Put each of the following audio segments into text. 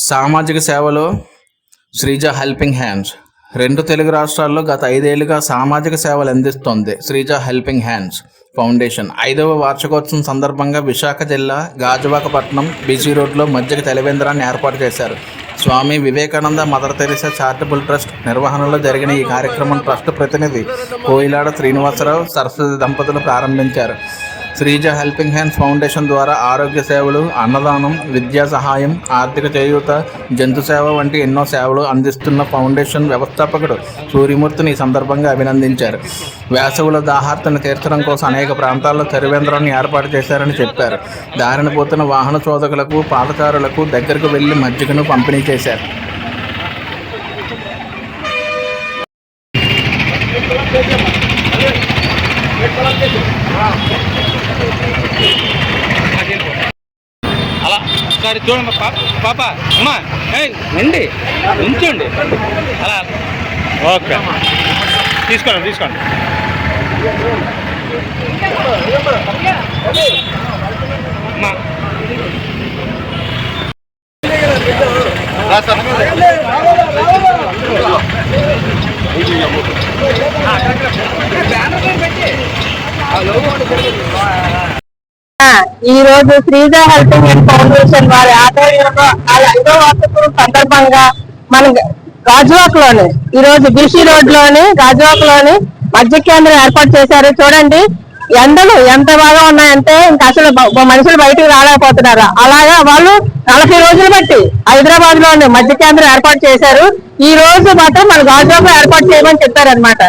సామాజిక సేవలో Sreeja helping hands 2 Telugu రాష్ట్రాల్లో గత 5 ఏళ్లుగా సామాజిక సేవలు అందిస్తోంది శ్రీజ హెల్పింగ్ హ్యాండ్స్ ఫౌండేషన్. 5వ వార్షికోత్సవం సందర్భంగా విశాఖ జిల్లా గాజువాకపట్నం బీసీ రోడ్లో మజ్జిగ తెలవేంద్రాన్ని ఏర్పాటు చేశారు. Swami Vivekananda Mother Teresa charitable trust నిర్వహణలో జరిగిన ఈ కార్యక్రమం ట్రస్ట్ ప్రతినిధి కోయిలాడ శ్రీనివాసరావు సరస్వతి దంపతులు ప్రారంభించారు. శ్రీజ హెల్పింగ్ హ్యాండ్స్ ఫౌండేషన్ ద్వారా ఆరోగ్య సేవలు, అన్నదానం, విద్యా సహాయం, ఆర్థిక చేయూత, జంతు సేవ వంటి ఎన్నో సేవలు అందిస్తున్న ఫౌండేషన్ వ్యవస్థాపకుడు సూర్యమూర్తిని ఈ సందర్భంగా అభినందించారు. వేసవుల దాహార్తను తీర్చడం కోసం అనేక ప్రాంతాల్లో తెరవేంద్రాన్ని ఏర్పాటు చేశారని చెప్పారు. దారిన పోతున్న వాహన చోదకులకు, పాదచారులకు దగ్గరకు వెళ్లి మజ్జిగను పంపిణీ చేశారు. అలా ఒకసారి చూడండి పాప అమ్మా రండి ఉంచండి అలా ఓకే తీసుకోండి అమ్మా ఈ రోజు శ్రీజ హెల్పింగ్ అండ్ ఫౌండేషన్ వారి ఆధ్వర్యంలో 5వ వార్షికోత్సవం సందర్భంగా మన గాజువాక్ లోని ఈ రోజు బీసీ రోడ్ లోని గాజువాక్ లోని మజ్జిగ కేంద్రం ఏర్పాటు చేశారు. చూడండి ఎండలు ఎంత బాగా ఉన్నాయంటే ఇంకా అసలు మనుషులు బయటకు రాలేకపోతున్నారు. అలాగా వాళ్ళు 40 రోజులు బట్టి హైదరాబాద్ లోని మజ్జిగ కేంద్రం ఏర్పాటు చేశారు. ఈ రోజు మాత్రం మన గాజువాక్ ఏర్పాటు చేయమని చెప్పారనమాట.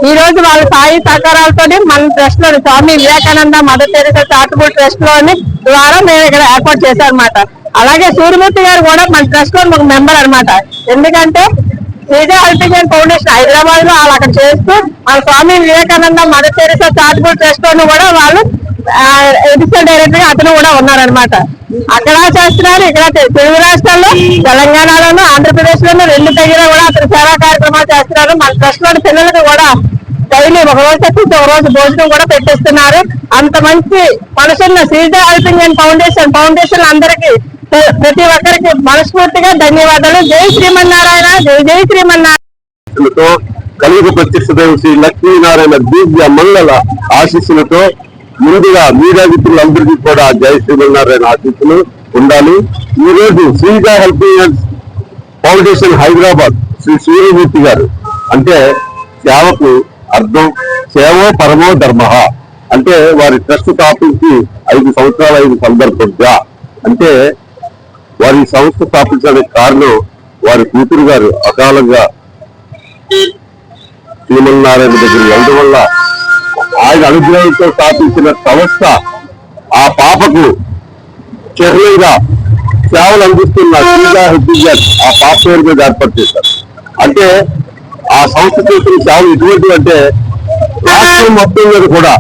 ఈ రోజు వాళ్ళ సాయి సహకారాలతో మన ట్రస్ట్ లోని Swami Vivekananda Mother Teresa charitable trust లోని ద్వారా మేము ఇక్కడ ఏర్పాటు చేశారనమాట. అలాగే సూర్యమూర్తి గారు కూడా మన ట్రస్ట్ లో ఒక మెంబర్ అనమాట. ఎందుకంటే Sreeja helping and foundation Hyderabad లో వాళ్ళు అక్కడ చేస్తూ మన Swami Vivekananda Mother Teresa charitable trust లోను కూడా వాళ్ళు ఎడిషనల్ డైరెక్టర్ గా అతను కూడా ఉన్నారనమాట. అక్కడ చేస్తున్నారు, ఇక్కడ తెలుగు రాష్ట్రాల్లో తెలంగాణలోను ఆంధ్రప్రదేశ్ లోను 2 దగ్గర కూడా అతను సేవా కార్యక్రమాలు చేస్తున్నారు. మన ట్రస్ట్ లోని పిల్లలకు కూడా డైలీ ఒక రోజు తప్పించి ఒక రోజు భోజనం కూడా పెట్టిస్తున్నారు. అంత మంచి మనసున్న శ్రీజ హెల్పింగ్ అండ్ ఫౌండేషన్ అందరికీ ప్రతి ఒక్కరికి మనస్ఫూర్తిగా ధన్యవాదాలు. జై శ్రీమన్నారాయణ, జై శ్రీమన్నారాయణ. కలియుగ ప్రత్యక్ష దైవం శ్రీ లక్ష్మీనారాయణ దివ్య మంగళ ఆశీస్సులతో ముందుగా మీడియా మిత్రులందరికీ కూడా జై శ్రీమన్నారాయణ ఆశీస్సులు ఉండాలి. ఈ రోజు Sreeja helping hands foundation Hyderabad Sri Suryamurthy garu అంటే సేవకు అర్థం సేవో పరమో ధర్మ అంటే వారి ట్రస్ట్ స్థాపించి 5 సంవత్సరాలు అయిన సందర్భంగా అంటే వారి సంస్థ స్థాపించడానికి కారణం వారి కూతురు గారు అకాలంగా శ్రీమన్నారాయణ దగ్గర వెళ్ళడం వల్ల ఆయన అనుగ్రహంతో స్థాపించిన సంస్థ ఆ పాపకు చిహ్నంగా సేవలు అందిస్తున్న శ్రీజ హెల్పింగ్ హ్యాండ్స్ ఆ పాప పేరు మీద ఏర్పాటు చేశారు. అంటే ఆ సంస్థ చేసిన సేవలు ఎటువంటివి అంటే రాష్ట్రం మొత్తం మీద కూడా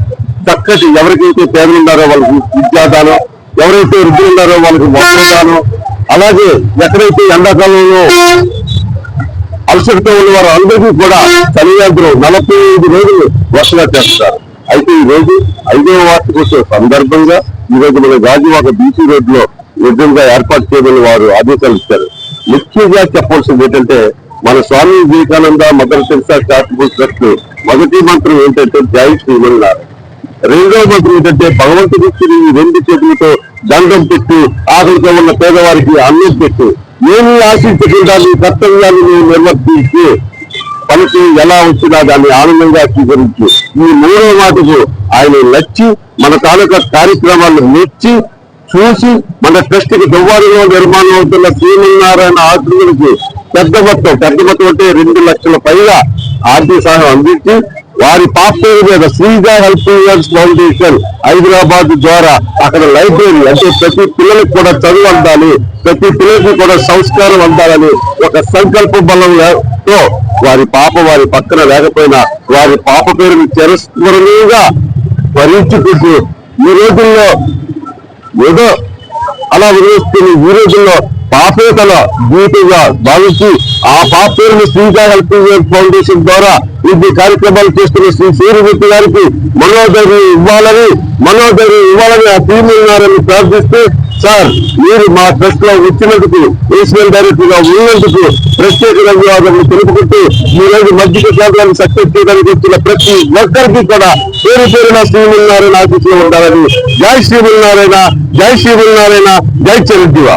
చక్కటి ఎవరికైతే పేదలు ఉన్నారో వాళ్ళకి విద్యాదానం, ఎవరైతే వృద్ధులు ఉన్నారో వాళ్ళకి వస్త్రదానం, అలాగే ఎక్కడైతే ఎండాకాలంలో అలసటతో ఉన్న వారు అందరికీ కూడా చలివేంద్రం 45 రోజులు వర్షగా చేస్తారు. అయితే ఈ రోజు 5వ వార్షికోత్సవం సందర్భంగా ఈ రోజు మన గాజువాక బీసీ రోడ్ లో నిజంగా ఏర్పాటు చేయమని వారు ఆదేశాలు ఇచ్చారు. ముఖ్యంగా చెప్పాల్సింది ఏంటంటే మన Swami Vivekananda Mother Teresa charitable trust మొదటి మంత్రం ఏంటంటే జై శ్రీమన్నారాయణ, 2వ మంత్రం ఏంటంటే భగవంతుడికి 2 చేతులతో దండం పెట్టు, ఆకలితో ఉన్న పేదవారికి అన్నం పెట్టు, ఏమీ ఆశించకుండా నీ కర్తవ్యాన్ని నువ్వు నిర్వర్తించి పనికి ఎలా వచ్చినా దాన్ని ఆనందంగా స్వీకరించు. ఈ 3వ మాటకు ఆయన నచ్చి మన తాలూకా కార్యక్రమాలను మెచ్చి చూసి మన ట్రస్ట్ కి దువ్వాడలో నిర్మాణం అవుతున్న శ్రీమన్నారాయణ ఆశ్రమానికి పెద్ద మొత్తం అంటే 2 లక్షల పైగా ఆర్థిక సహాయం అందించి వారి పాప పేరు మీద Sreeja helping hands foundation Hyderabad ద్వారా అక్కడ లైబ్రరీ అంటే ప్రతి పిల్లలకు కూడా చదువు అందాలి, ప్రతి పిల్లలకి కూడా సంస్కారం అందాలని ఒక సంకల్ప బలంతో వారి పాప వారి పక్కన లేకపోయినా వారి పాప పేరుని చిరస్మరణీయంగా భరించుకుంటూ ఈ రోజుల్లో ఏదో అలా వదిలేస్తుంది. ఈ రోజుల్లో పాపే తన జీవితంగా భావించి ఆ పాప పేరుని శ్రీజ హెల్పింగ్ హ్యాండ్స్ ఫౌండేషన్ ద్వారా ఇది కార్యక్రమాలు చేస్తున్న శ్రీ సూర్యమూర్తి గారికి మనోధైర్యం ఇవ్వాలని ఆ శ్రీమన్నారాయణ ప్రార్థిస్తూ సార్ మీరు మా ట్రస్ట్ లో వచ్చినందుకు ప్రిన్సిపల్ డైరెక్టర్ గా ఉన్నందుకు ప్రత్యేక ధన్యవాదాలు తెలుపుకుంటూ ఈ రోజు మధ్య కేంద్రాన్ని సక్సెస్ చేయడానికి వచ్చిన ప్రతి ఒక్కరికి కూడా పేరు పేరున శ్రీమన్నారాయణ ఆఫీసులో ఉండాలని. జై శ్రీమన్నారాయణ, జై శ్రీమన్నారాయణ, జై చిరంజీవ.